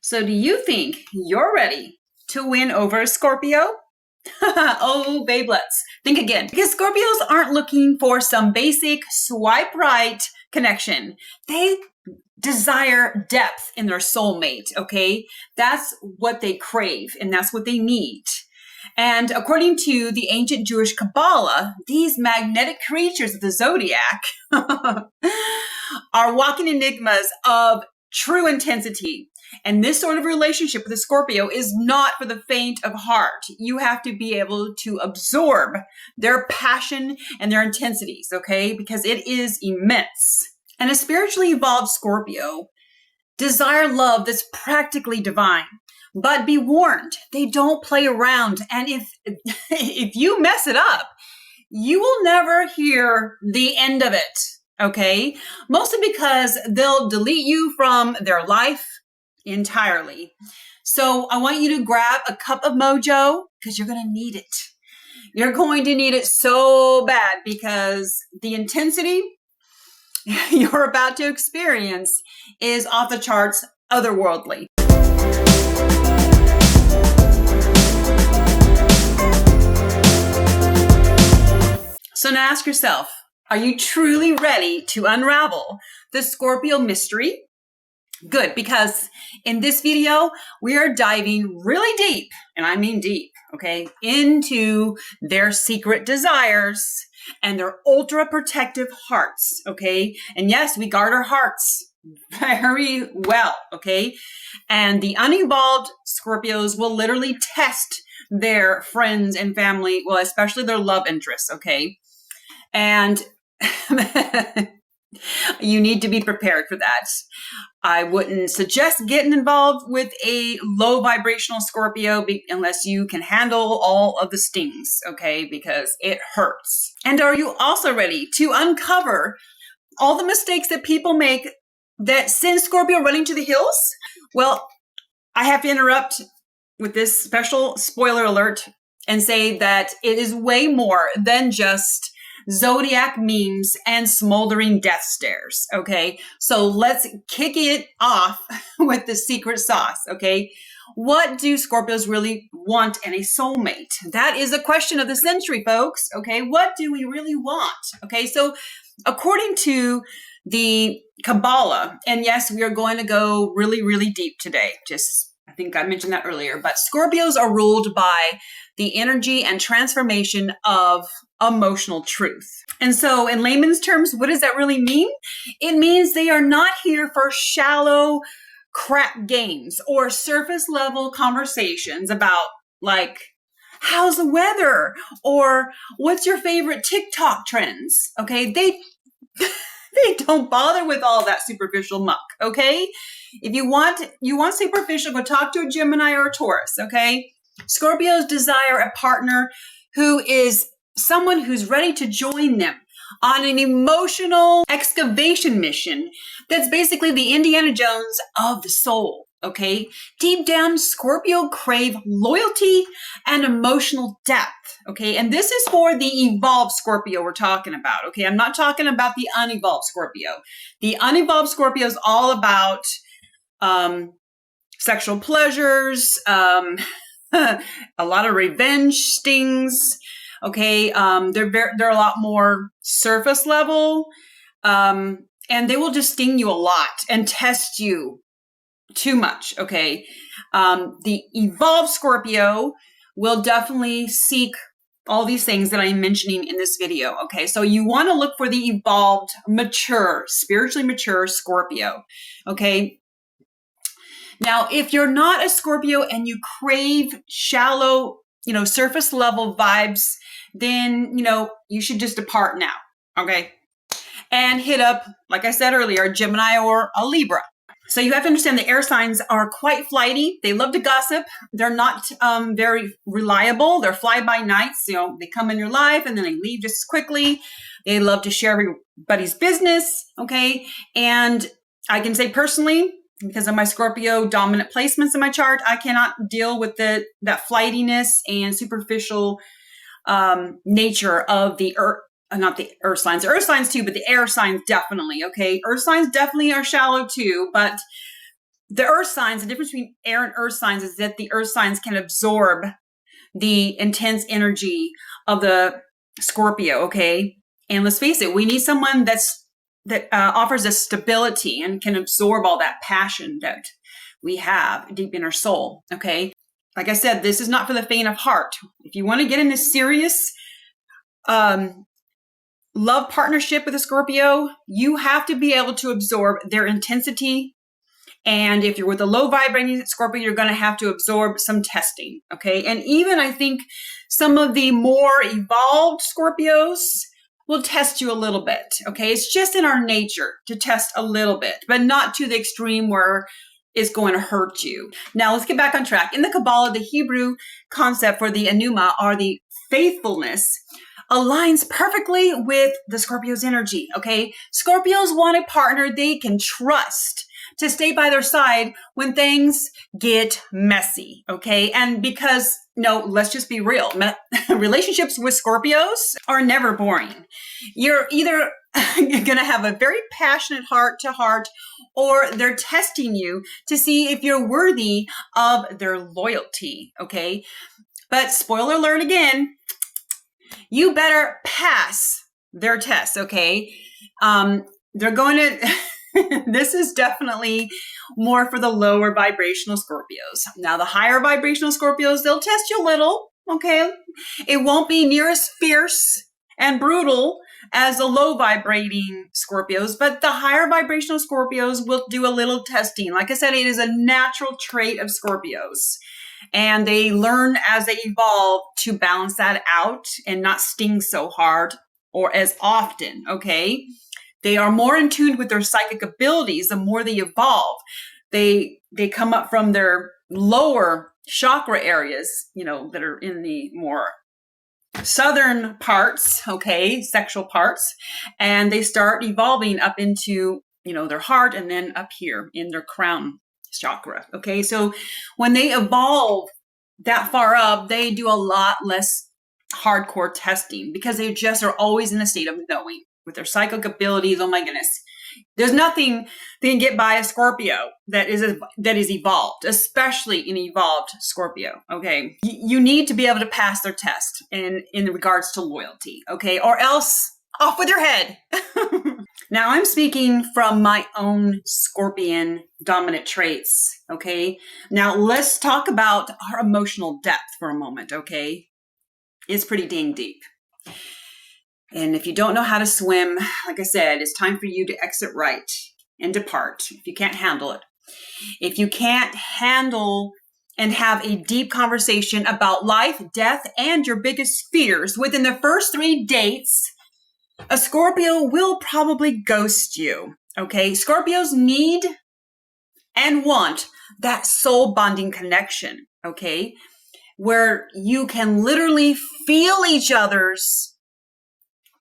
So do you think you're ready to win over a Scorpio? Oh, babe, let's think again. Because Scorpios aren't looking for some basic swipe right connection. They desire depth in their soulmate, okay? That's what they crave and that's what they need. And according to the ancient Jewish Kabbalah, these magnetic creatures of the zodiac are walking enigmas of true intensity. And this sort of relationship with a Scorpio is not for the faint of heart. You have to be able to absorb their passion and their intensities, okay? Because it is immense. And a spiritually evolved Scorpio desire love that's practically divine. But be warned, they don't play around. And if you mess it up, you will never hear the end of it, okay? Mostly because they'll delete you from their life entirely. So I want you to grab a cup of mojo because you're going to need it. You're going to need it so bad because the intensity you're about to experience is off the charts, otherworldly. So now ask yourself, are you truly ready to unravel the Scorpio mystery? Good, because in this video, we are diving really deep, and I mean deep, okay, into their secret desires and their ultra protective hearts, okay? And yes, we guard our hearts very well, okay? And the unevolved Scorpios will literally test their friends and family, well, especially their love interests, okay? And you need to be prepared for that. I wouldn't suggest getting involved with a low vibrational Scorpio unless you can handle all of the stings, okay? Because it hurts. And are you also ready to uncover all the mistakes that people make that send Scorpio running to the hills? Well, I have to interrupt with this special spoiler alert and say that it is way more than just zodiac memes and smoldering death stares, okay? So let's kick it off with the secret sauce, okay? What do Scorpios really want in a soulmate? That is a question of the century, folks, okay? What do we really want? Okay, so according to the Kabbalah, and yes, we are going to go really, really deep today. I think I mentioned that earlier, but Scorpios are ruled by the energy and transformation of emotional truth. And so in layman's terms, what does that really mean? It means they are not here for shallow crap games or surface level conversations about like, how's the weather? Or what's your favorite TikTok trends? Okay, they don't bother with all that superficial muck, okay? If you want superficial, go talk to a Gemini or a Taurus, okay? Scorpios desire a partner who is someone who's ready to join them on an emotional excavation mission that's basically the Indiana Jones of the soul, okay? Deep down, Scorpio crave loyalty and emotional depth, okay? And this is for the evolved Scorpio we're talking about, okay? I'm not talking about the unevolved Scorpio. The unevolved Scorpio is all about sexual pleasures, a lot of revenge stings, okay? They're a lot more surface level, and they will just sting you a lot and test you too much, okay? The evolved Scorpio will definitely seek all these things that I'm mentioning in this video, okay? So you want to look for the evolved, mature, spiritually mature Scorpio, okay? Now, if you're not a Scorpio and you crave shallow, surface level vibes, then, you should just depart now, okay? And hit up, like I said earlier, a Gemini or a Libra. So you have to understand the air signs are quite flighty. They love to gossip. They're not very reliable. They're fly-by-nights. They come in your life and then they leave just as quickly. They love to share everybody's business, okay? And I can say personally, because of my Scorpio dominant placements in my chart, I cannot deal with that flightiness and superficial nature of the earth. Not the earth signs too, but the air signs definitely, okay? Earth signs definitely are shallow too, but the earth signs, the difference between air and earth signs is that the earth signs can absorb the intense energy of the Scorpio, okay? And let's face it, we need someone that offers us stability and can absorb all that passion that we have deep in our soul, okay? Like I said, this is not for the faint of heart. If you want to get in a serious love partnership with a Scorpio, you have to be able to absorb their intensity. And if you're with a low vibrating Scorpio, you're going to have to absorb some testing, okay? And even I think some of the more evolved Scorpios will test you a little bit, okay? It's just in our nature to test a little bit, but not to the extreme where it's going to hurt you. Now, let's get back on track. In the Kabbalah, the Hebrew concept for the Enuma, or the faithfulness, aligns perfectly with the Scorpio's energy, okay? Scorpios want a partner they can trust to stay by their side when things get messy, okay? And because, no, let's just be real. Relationships with Scorpios are never boring. You're either going to have a very passionate heart-to-heart, or they're testing you to see if you're worthy of their loyalty, okay? But spoiler alert again, you better pass their test, okay? They're going to... This is definitely more for the lower vibrational Scorpios. Now, the higher vibrational Scorpios, they'll test you a little, okay? It won't be near as fierce and brutal as the low vibrating Scorpios, but the higher vibrational Scorpios will do a little testing. Like I said, it is a natural trait of Scorpios. And they learn as they evolve to balance that out and not sting so hard or as often, okay? They are more in tune with their psychic abilities the more they evolve. They come up from their lower chakra areas, you know, that are in the more southern parts, okay, sexual parts, and they start evolving up into, you know, their heart and then up here in their crown chakra, okay? So when they evolve that far up, they do a lot less hardcore testing because they just are always in a state of knowing. With their psychic abilities, oh my goodness. There's nothing they can get by a Scorpio that is evolved, especially an evolved Scorpio, okay? You need to be able to pass their test in regards to loyalty, okay? Or else off with your head. Now, I'm speaking from my own Scorpion dominant traits, okay? Now, let's talk about our emotional depth for a moment, okay? It's pretty dang deep. And if you don't know how to swim, like I said, it's time for you to exit right and depart if you can't handle it. If you can't handle and have a deep conversation about life, death, and your biggest fears within the first 3 dates, a Scorpio will probably ghost you, okay? Scorpios need and want that soul bonding connection, okay? Where you can literally feel each other's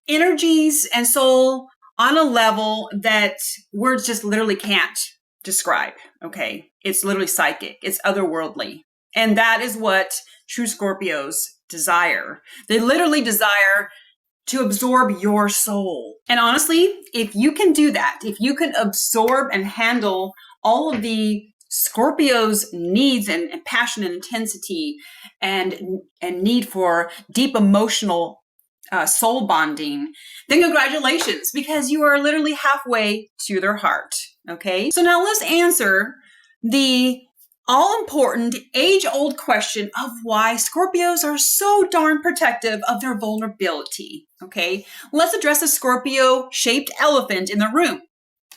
energies and soul on a level that words just literally can't describe, okay? It's literally psychic. It's otherworldly. And that is what true Scorpios desire. They literally desire to absorb your soul. And honestly, if you can do that, if you can absorb and handle all of the Scorpio's needs and passion and intensity and need for deep emotional soul bonding, then congratulations, because you are literally halfway to their heart, okay? So now let's answer the all-important, age-old question of why Scorpios are so darn protective of their vulnerability, okay? Let's address the Scorpio-shaped elephant in the room,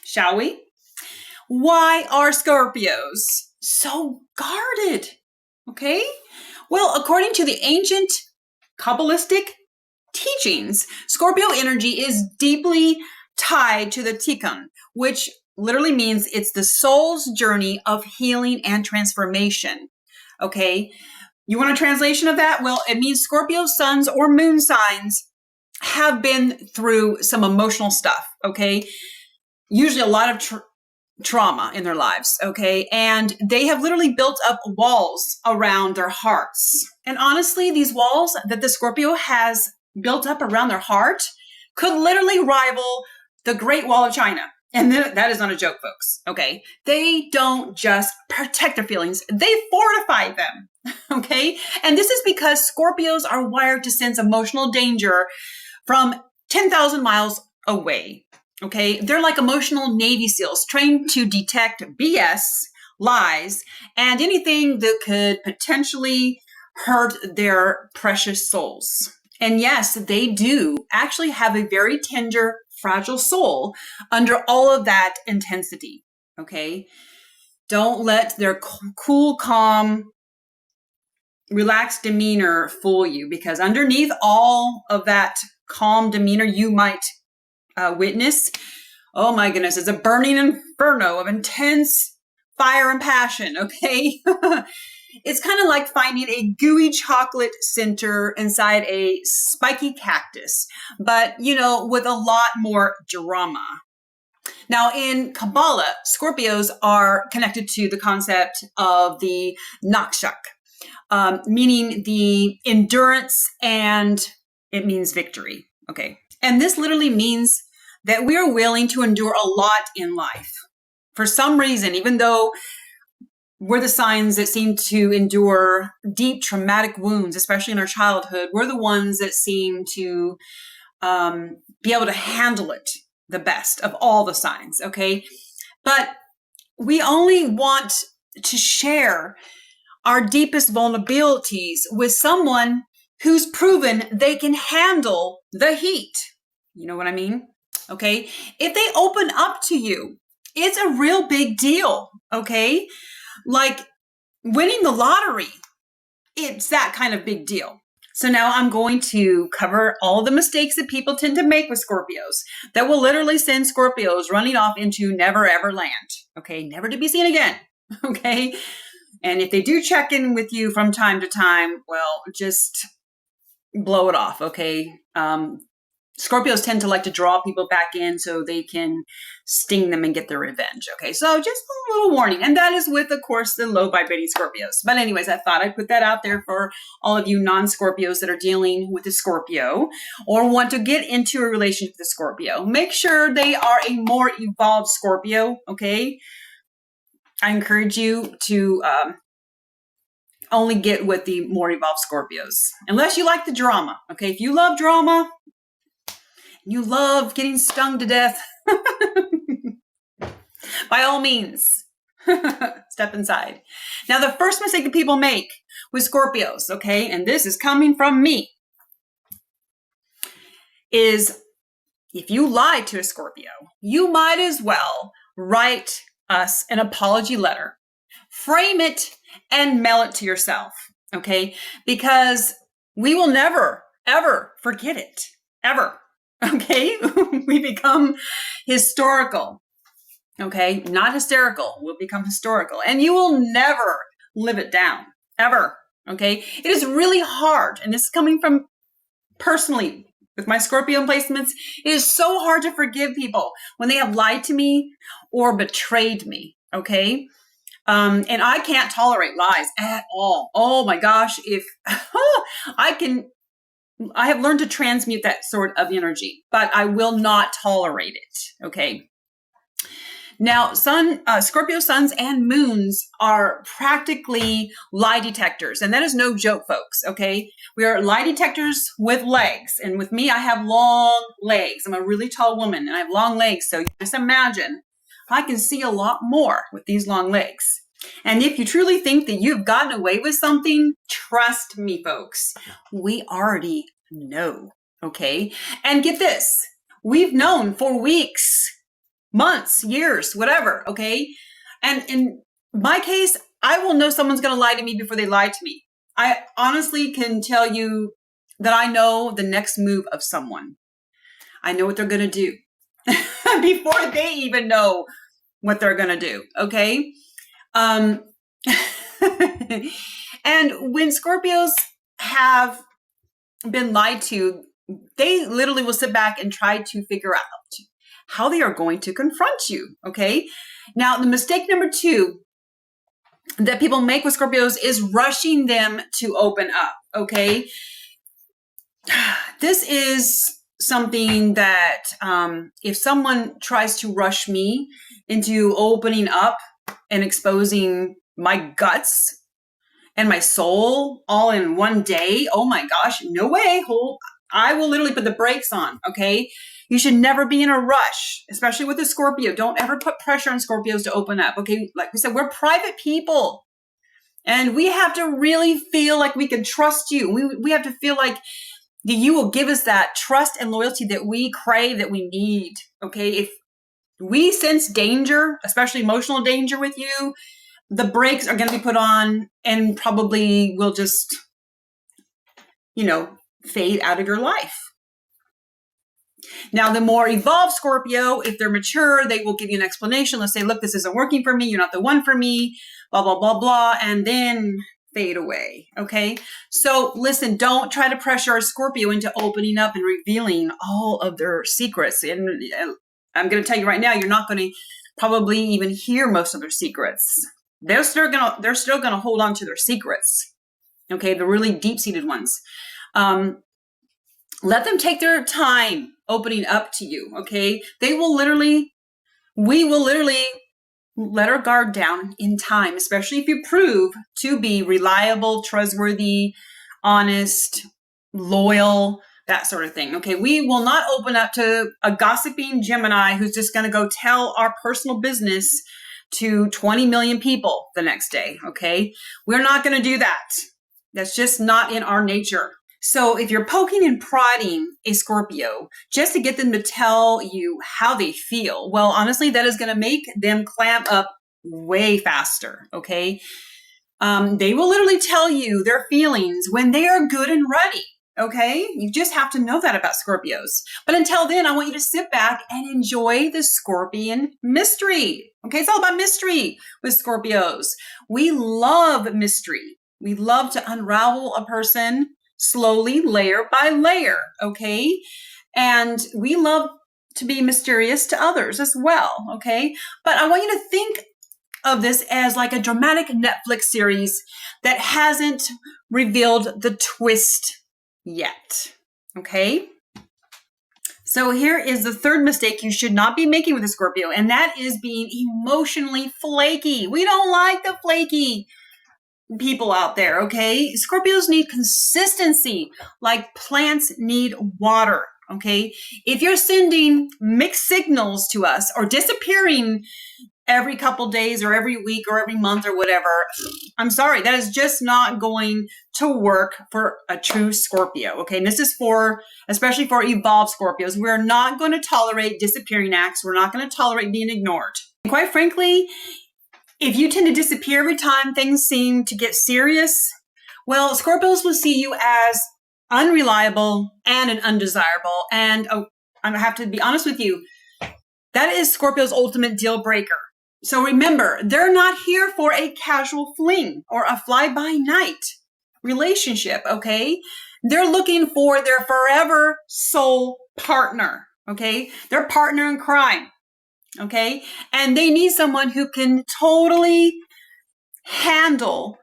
shall we? Why are Scorpios so guarded, okay? Well, according to the ancient Kabbalistic teachings, Scorpio energy is deeply tied to the tikkun, which literally means it's the soul's journey of healing and transformation. Okay, you want a translation of that? Well, it means Scorpio suns or moon signs have been through some emotional stuff. Okay, usually a lot of trauma in their lives, okay? And they have literally built up walls around their hearts. And honestly, these walls that the Scorpio has built up around their heart could literally rival the Great Wall of China, And that is not a joke, folks. Okay. They don't just protect their feelings, they fortify them. Okay. And this is because Scorpios are wired to sense emotional danger from 10,000 miles away. Okay. They're like emotional Navy SEALs trained to detect BS, lies, and anything that could potentially hurt their precious souls. And yes, they do actually have a very tender, fragile soul under all of that intensity. Okay. Don't let their cool, calm, relaxed demeanor fool you, because underneath all of that calm demeanor you might witness, oh my goodness, it's a burning inferno of intense fire and passion. Okay. It's kind of like finding a gooey chocolate center inside a spiky cactus, but, with a lot more drama. Now, in Kabbalah, Scorpios are connected to the concept of the nakshak, meaning the endurance, and it means victory. Okay. And this literally means that we are willing to endure a lot in life. For some reason, even though we're the signs that seem to endure deep traumatic wounds, especially in our childhood, we're the ones that seem to be able to handle it the best of all the signs, okay? But we only want to share our deepest vulnerabilities with someone who's proven they can handle the heat. You know what I mean? Okay? If they open up to you, it's a real big deal, okay? Like winning the lottery, it's that kind of big deal. So now I'm going to cover all the mistakes that people tend to make with Scorpios that will literally send Scorpios running off into never ever land. Okay, never to be seen again. Okay, and if they do check in with you from time to time, well, just blow it off. Okay. Scorpios tend to like to draw people back in so they can sting them and get their revenge. Okay, so just a little warning. And that is with, of course, the low vibrating Scorpios. But anyways, I thought I'd put that out there for all of you non-Scorpios that are dealing with a Scorpio or want to get into a relationship with a Scorpio. Make sure they are a more evolved Scorpio, okay? I encourage you to only get with the more evolved Scorpios. Unless you like the drama, okay? If you love drama, you love getting stung to death, by all means, step inside. Now, the first mistake that people make with Scorpios, okay, and this is coming from me, is if you lie to a Scorpio, you might as well write us an apology letter, frame it, and mail it to yourself, okay? Because we will never, ever forget it, ever. Okay, we become historical. Okay, not hysterical. We'll become historical, and you will never live it down, ever. Okay, it is really hard, and this is coming from personally with my Scorpio placements. It is so hard to forgive people when they have lied to me or betrayed me. Okay, and I can't tolerate lies at all. Oh my gosh, if I have learned to transmute that sort of energy, but I will not tolerate it. Okay. Now, Scorpio suns and moons are practically lie detectors, and that is no joke, folks. Okay. We are lie detectors with legs, and with me, I have long legs. I'm a really tall woman, and I have long legs. So just imagine I can see a lot more with these long legs. And if you truly think that you've gotten away with something, trust me, folks, we already know, okay? And get this, we've known for weeks, months, years, whatever, okay? And in my case, I will know someone's going to lie to me before they lie to me. I honestly can tell you that I know the next move of someone. I know what they're going to do before they even know what they're going to do, okay? And when Scorpios have been lied to, they literally will sit back and try to figure out how they are going to confront you, okay? Now, the mistake number 2 that people make with Scorpios is rushing them to open up, okay? This is something that if someone tries to rush me into opening up and exposing my guts and my soul all in one day, oh my gosh, no way. I will literally put the brakes on, okay? You should never be in a rush, especially with a Scorpio. Don't ever put pressure on Scorpios to open up, okay? Like we said, we're private people. And we have to really feel like we can trust you. We have to feel like you will give us that trust and loyalty that we crave, that we need, okay? If we sense danger, especially emotional danger with you, the brakes are going to be put on and probably will just, fade out of your life. Now, the more evolved Scorpio, if they're mature, they will give you an explanation. Let's say, look, this isn't working for me. You're not the one for me, blah, blah, blah, blah, and then fade away, okay? So listen, don't try to pressure a Scorpio into opening up and revealing all of their secrets. And I'm going to tell you right now, you're not going to probably even hear most of their secrets. They're still gonna hold on to their secrets, okay? The really deep-seated ones. Let them take their time opening up to you, okay? We will literally let our guard down in time, especially if you prove to be reliable, trustworthy, honest, loyal, that sort of thing, okay? We will not open up to a gossiping Gemini who's just gonna go tell our personal business to 20 million people the next day, okay? We're not gonna do that. That's just not in our nature. So if you're poking and prodding a Scorpio just to get them to tell you how they feel, well, honestly, that is going to make them clam up way faster, okay? They will literally tell you their feelings when they are good and ready, okay? You just have to know that about Scorpios. But until then, I want you to sit back and enjoy the Scorpion mystery, okay? It's all about mystery with Scorpios. We love mystery. We love to unravel a person slowly, layer by layer, okay? And we love to be mysterious to others as well, okay? But I want you to think of this as like a dramatic Netflix series that hasn't revealed the twist yet, okay? So here is the third mistake you should not be making with a Scorpio, and that is being emotionally flaky. We don't like the flaky people out there, okay? Scorpios need consistency, like plants need water, okay? If you're sending mixed signals to us or disappearing every couple days or every week or every month or whatever, I'm sorry, that is just not going to work for a true Scorpio, okay? And this is especially for evolved Scorpios. We're not going to tolerate disappearing acts. We're not going to tolerate being ignored. And quite frankly, if you tend to disappear every time things seem to get serious, well, Scorpios will see you as unreliable and an undesirable. And I have to be honest with you, that is Scorpio's ultimate deal breaker. So remember, they're not here for a casual fling or a fly-by-night relationship, okay? They're looking for their forever soul partner, okay? Their partner in crime. Okay. And they need someone who can totally handle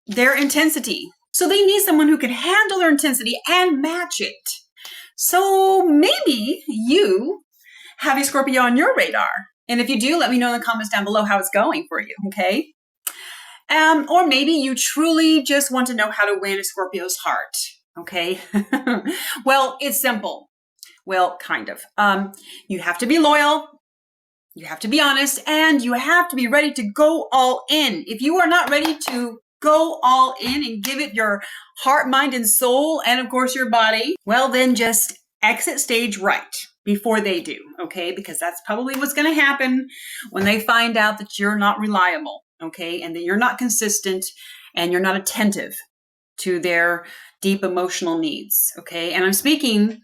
their intensity. So they need someone who can handle their intensity and match it. So maybe you have a Scorpio on your radar. And if you do, let me know in the comments down below how it's going for you. Okay. Or maybe you truly just want to know how to win a Scorpio's heart. Okay. Well, it's simple. Well, kind of. You have to be loyal, you have to be honest, and you have to be ready to go all in. If you are not ready to go all in and give it your heart, mind, and soul, and of course your body, well, then just exit stage right before they do, okay? Because that's probably what's going to happen when they find out that you're not reliable, okay? And that you're not consistent and you're not attentive to their deep emotional needs, okay? And I'm speaking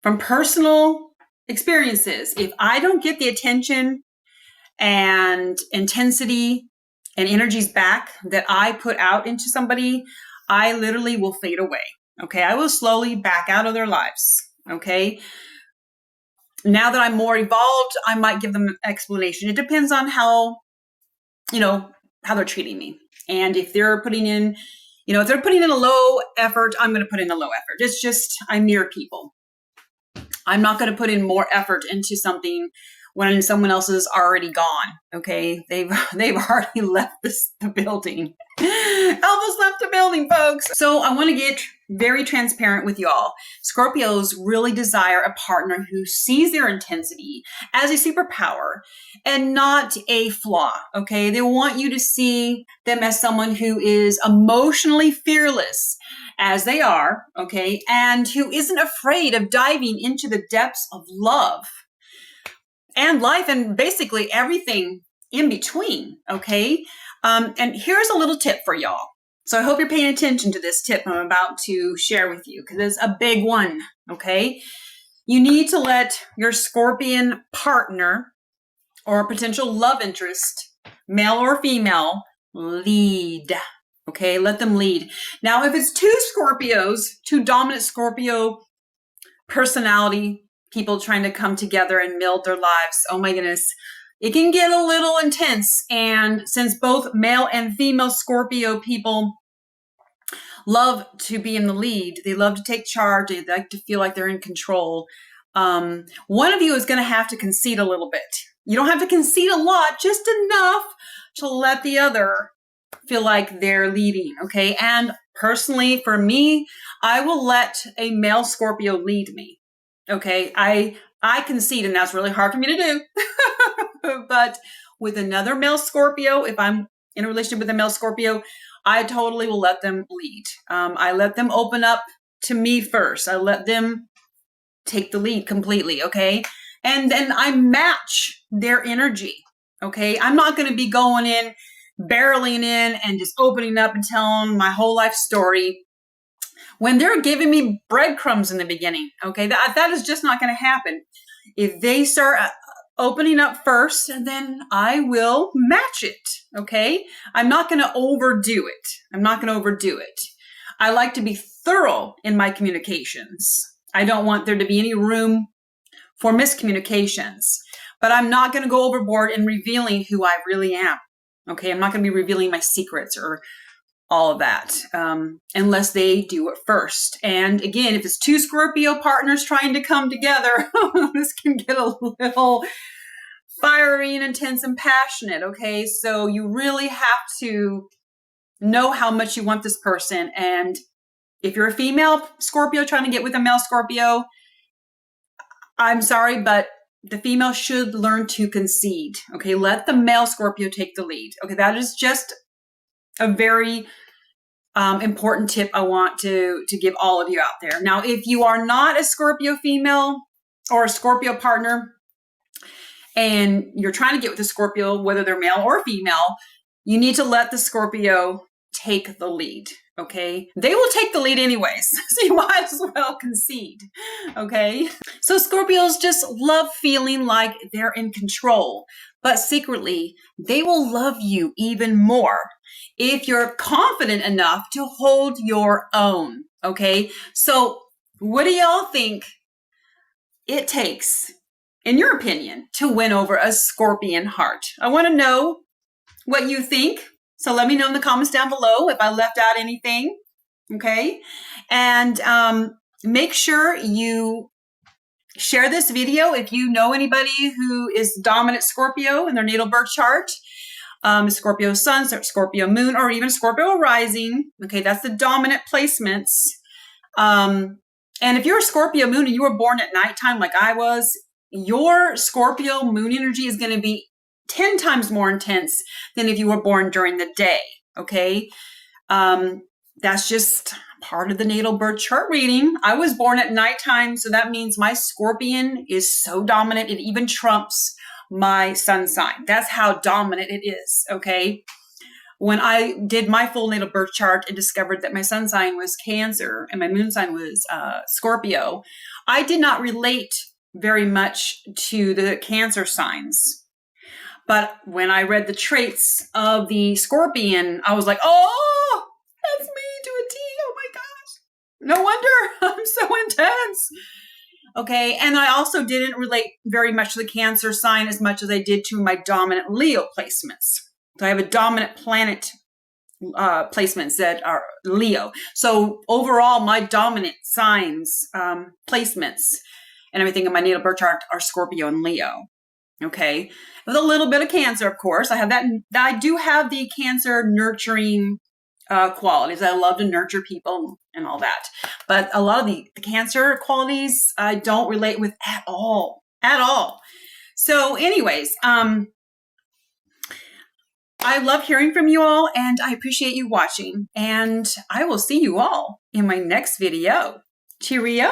from personal experiences. If I don't get the attention and intensity and energies back that I put out into somebody, I literally will fade away. Okay. I will slowly back out of their lives. Okay. Now that I'm more evolved, I might give them an explanation. It depends on how they're treating me. And if they're putting in, if they're putting in a low effort, I'm going to put in a low effort. It's just, I mirror people. I'm not going to put in more effort into something when someone else is already gone. Okay, they've already left the building. Elvis left the building, folks. So I want to get very transparent with y'all. Scorpios really desire a partner who sees their intensity as a superpower and not a flaw. Okay, they want you to see them as someone who is emotionally fearless, as they are, okay, and who isn't afraid of diving into the depths of love and life and basically everything in between, okay? And here's a little tip for y'all. So I hope you're paying attention to this tip I'm about to share with you, because it's a big one, okay? You need to let your Scorpion partner or potential love interest, male or female, lead. Okay, let them lead. Now, if it's two Scorpios, two dominant Scorpio personality people trying to come together and build their lives, oh my goodness, it can get a little intense. And since both male and female Scorpio people love to be in the lead, they love to take charge, they like to feel like they're in control, one of you is going to have to concede a little bit. You don't have to concede a lot, just enough to let the other feel like they're leading, okay? And personally, for me, I will let a male Scorpio lead me, okay? I concede, and that's really hard for me to do. But with another male Scorpio, if I'm in a relationship with a male Scorpio, I totally will let them lead. I let them open up to me first. I let them take the lead completely, okay? And then I match their energy, okay? I'm not going to be going in, barreling in, and just opening up and telling my whole life story when they're giving me breadcrumbs in the beginning, okay? That is just not going to happen. If they start opening up first, and then I will match it, okay? I'm not going to overdo it. I'm not going to overdo it. I like to be thorough in my communications. I don't want there to be any room for miscommunications, but I'm not going to go overboard in revealing who I really am. Okay, I'm not going to be revealing my secrets or all of that unless they do it first. And again, if it's two Scorpio partners trying to come together, this can get a little fiery and intense and passionate. Okay, so you really have to know how much you want this person. And if you're a female Scorpio trying to get with a male Scorpio, I'm sorry, but the female should learn to concede. Okay, let the male Scorpio take the lead. Okay, that is just a very important tip I want to give all of you out there. Now, if you are not a Scorpio female or a Scorpio partner, and you're trying to get with a Scorpio, whether they're male or female, you need to let the Scorpio take the lead. Okay, they will take the lead anyways, so you might as well concede. Okay, so Scorpios just love feeling like they're in control, but secretly they will love you even more if you're confident enough to hold your own. Okay, so what do y'all think it takes, in your opinion, to win over a Scorpion heart? I want to know what you think. So let me know in the comments down below if I left out anything, okay? And make sure you share this video if you know anybody who is dominant Scorpio in their natal birth chart, Scorpio sun, Scorpio moon, or even Scorpio rising. Okay, that's the dominant placements. And if you're a Scorpio moon and you were born at nighttime like I was, your Scorpio moon energy is going to be 10 times more intense than if you were born during the day, okay? That's just part of the natal birth chart reading. I was born at nighttime, so that means my Scorpion is so dominant, it even trumps my sun sign. That's how dominant it is, okay? When I did my full natal birth chart and discovered that my sun sign was Cancer and my moon sign was Scorpio, I did not relate very much to the Cancer signs. But when I read the traits of the Scorpion, I was like, oh, that's me to a T. Oh my gosh. No wonder I'm so intense. Okay. And I also didn't relate very much to the Cancer sign as much as I did to my dominant Leo placements. So I have a dominant planet placements that are Leo. So overall, my dominant signs placements and everything in my natal birth chart are Scorpio and Leo. Okay, with a little bit of Cancer, of course. I have that. I do have the Cancer nurturing qualities. I love to nurture people and all that. But a lot of the Cancer qualities I don't relate with at all. At all. So anyways, I love hearing from you all, and I appreciate you watching. And I will see you all in my next video. Cheerio!